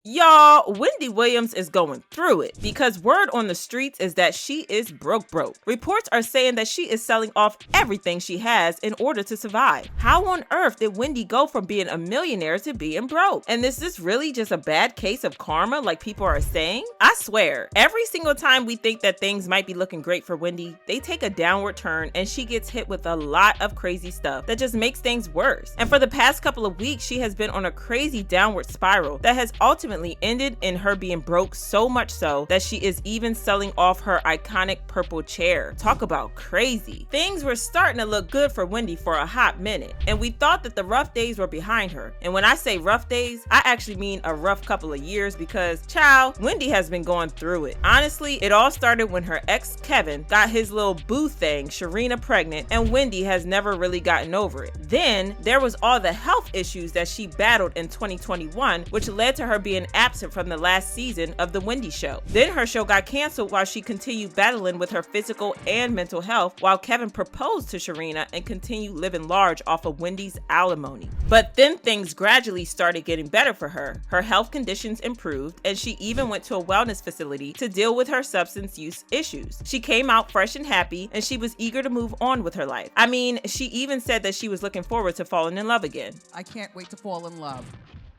Y'all, Wendy Williams is going through it because word on the streets is that she is broke. Reports are saying that she is selling off everything she has in order to survive. How on earth did Wendy go from being a millionaire to being broke? And is this really just a bad case of karma like people are saying? I swear, every single time we think that things might be looking great for Wendy, they take a downward turn and she gets hit with a lot of crazy stuff that just makes things worse. And for the past couple of weeks, she has been on a crazy downward spiral that has ultimately ended in her being broke, so much so that she is even selling off her iconic purple chair. Talk about crazy. Things were starting to look good for Wendy for a hot minute, and we thought that the rough days were behind her. And when I say rough days, I actually mean a rough couple of years because, child, Wendy has been going through it. Honestly, it all started when her ex Kevin got his little boo thing, Sharina, pregnant, and Wendy has never really gotten over it. Then there was all the health issues that she battled in 2021, which led to her being absent from the last season of The Wendy Show. Then her show got canceled while she continued battling with her physical and mental health while Kevin proposed to Sharina and continued living large off of Wendy's alimony. But then things gradually started getting better for her. Her health conditions improved and she even went to a wellness facility to deal with her substance use issues. She came out fresh and happy and she was eager to move on with her life. I mean, she even said that she was looking forward to falling in love again. I can't wait to fall in love.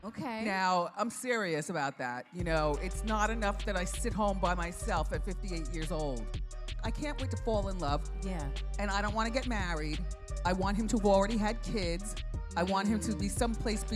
Okay. Now, I'm serious about that. You know, it's not enough that I sit home by myself at 58 years old. I can't wait to fall in love. Yeah. And I don't want to get married. I want him to have already had kids. I want him to be someplace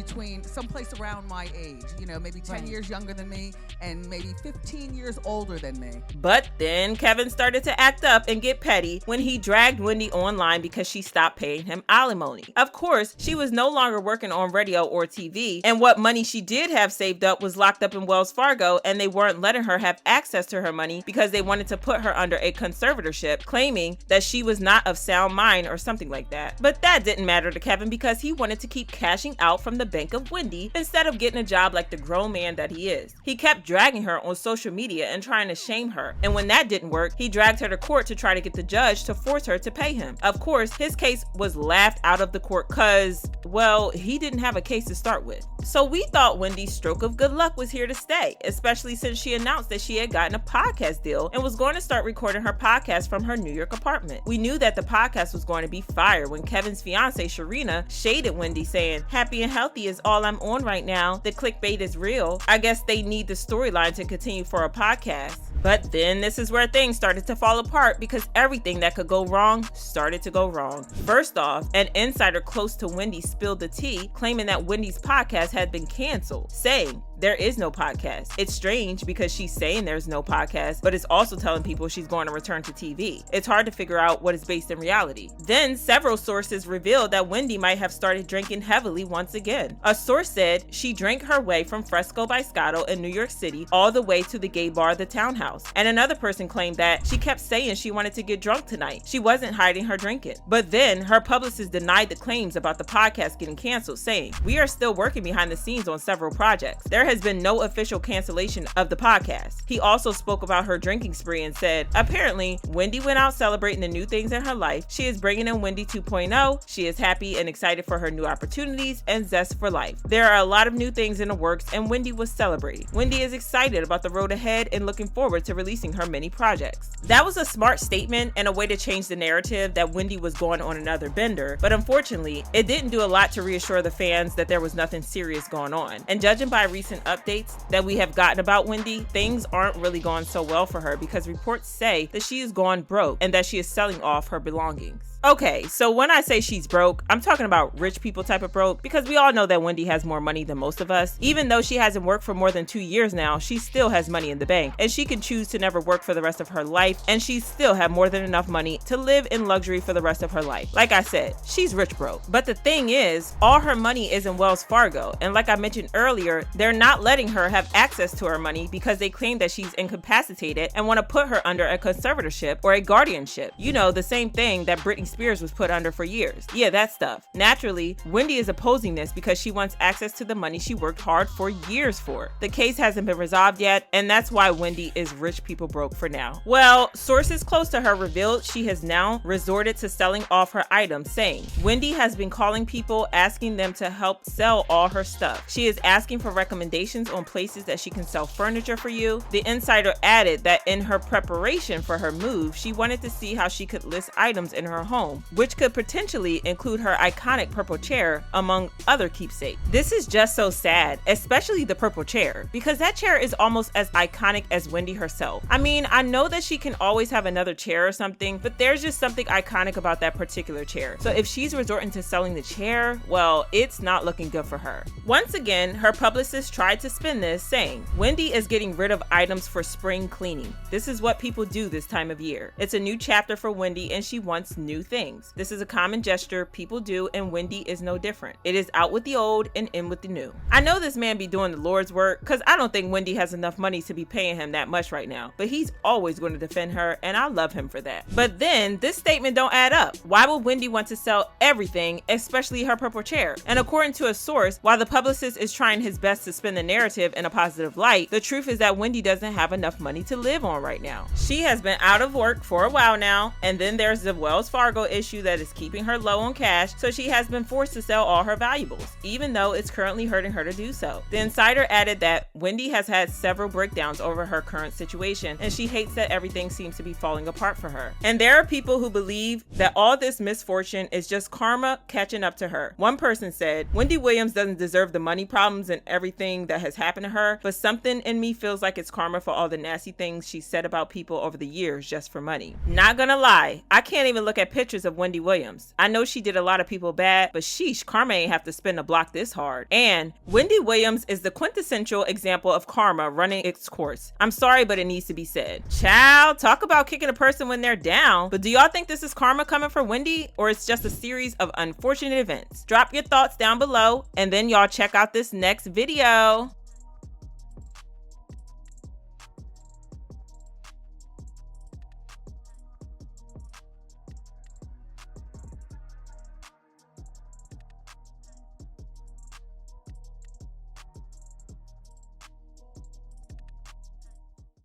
around my age, you know, maybe 10 years younger than me and maybe 15 years older than me. But then Kevin started to act up and get petty when he dragged Wendy online because she stopped paying him alimony. Of course, she was no longer working on radio or TV, and what money she did have saved up was locked up in Wells Fargo, and they weren't letting her have access to her money because they wanted to put her under a conservatorship, claiming that she was not of sound mind or something like that. But that didn't matter to Kevin because he wanted to keep cashing out from the bank of Wendy instead of getting a job like the grown man that he is. He kept dragging her on social media and trying to shame her, and when that didn't work, he dragged her to court to try to get the judge to force her to pay him. Of course, his case was laughed out of the court cause, well, he didn't have a case to start with. So we thought Wendy's stroke of good luck was here to stay, especially since she announced that she had gotten a podcast deal and was going to start recording her podcast from her New York apartment. We knew that the podcast was going to be fire when Kevin's fiance Sharina shaded Wendy, saying, "Happy and healthy is all I'm on right now. The clickbait is real. I guess they need the storyline to continue for a podcast." But then this is where things started to fall apart because everything that could go wrong started to go wrong. First off, an insider close to Wendy spilled the tea, claiming that Wendy's podcast had been canceled, saying, "There is no podcast." It's strange because she's saying there's no podcast, but it's also telling people she's going to return to TV. It's hard to figure out what is based in reality. Then several sources revealed that Wendy might have started drinking heavily once again. A source said she drank her way from Fresco by Scotto in New York City all the way to the gay bar, the Townhouse. And another person claimed that she kept saying she wanted to get drunk tonight. She wasn't hiding her drinking. But then her publicist denied the claims about the podcast getting canceled, saying, "We are still working behind the scenes on several projects. There has been no official cancellation of the podcast." He also spoke about her drinking spree and said, "Apparently, Wendy went out celebrating the new things in her life. She is bringing in Wendy 2.0. She is happy and excited for her new opportunities and zest for life. There are a lot of new things in the works and Wendy was celebrating. Wendy is excited about the road ahead and looking forward to releasing her many projects." That was a smart statement and a way to change the narrative that Wendy was going on another bender, but unfortunately, it didn't do a lot to reassure the fans that there was nothing serious going on. And judging by recent updates that we have gotten about Wendy, things aren't really going so well for her because reports say that she is gone broke and that she is selling off her belongings. Okay, so when I say she's broke, I'm talking about rich people type of broke because we all know that Wendy has more money than most of us. Even though she hasn't worked for more than 2 years now, she still has money in the bank and she can choose to never work for the rest of her life and she still have more than enough money to live in luxury for the rest of her life. Like I said, she's rich broke. But the thing is, all her money is in Wells Fargo, and like I mentioned earlier, they're not letting her have access to her money because they claim that she's incapacitated and want to put her under a conservatorship or a guardianship. You know, the same thing that Britney Spears was put under for years. Yeah, that stuff. Naturally, Wendy is opposing this because she wants access to the money she worked hard for years for. The case hasn't been resolved yet, and that's why Wendy is rich people broke for now. Well, sources close to her revealed she has now resorted to selling off her items, saying Wendy has been calling people asking them to help sell all her stuff. She is asking for recommendations on places that she can sell furniture for you. The insider added that in her preparation for her move, she wanted to see how she could list items in her home, which could potentially include her iconic purple chair, among other keepsakes. This is just so sad, especially the purple chair, because that chair is almost as iconic as Wendy herself. I mean, I know that she can always have another chair or something, but there's just something iconic about that particular chair. So if she's resorting to selling the chair, well, it's not looking good for her. Once again, her publicist tried to spin this, saying Wendy is getting rid of items for spring cleaning. This is what people do this time of year. It's a new chapter for Wendy and she wants new things. This is a common gesture people do and Wendy is no different. It is out with the old and in with the new. I know this man be doing the Lord's work because I don't think Wendy has enough money to be paying him that much right now, but he's always going to defend her and I love him for that. But then this statement don't add up. Why would Wendy want to sell everything, especially her purple chair? And according to a source, while the publicist is trying his best to spin the narrative in a positive light, the truth is that Wendy doesn't have enough money to live on right now. She has been out of work for a while now, and then there's the Wells Fargo issue that is keeping her low on cash, so she has been forced to sell all her valuables, even though it's currently hurting her to do so. The insider added that Wendy has had several breakdowns over her current situation, and she hates that everything seems to be falling apart for her. And there are people who believe that all this misfortune is just karma catching up to her. One person said, Wendy Williams doesn't deserve the money problems and everything that has happened to her, but something in me feels like it's karma for all the nasty things she said about people over the years just for money. Not gonna lie, I can't even look at pictures of Wendy Williams. I know she did a lot of people bad, but sheesh, karma ain't have to spin a block this hard. And Wendy Williams is the quintessential example of karma running its course. I'm sorry, but it needs to be said. Child, talk about kicking a person when they're down. But do y'all think this is karma coming for Wendy, or it's just a series of unfortunate events? Drop your thoughts down below, and then y'all check out this next video.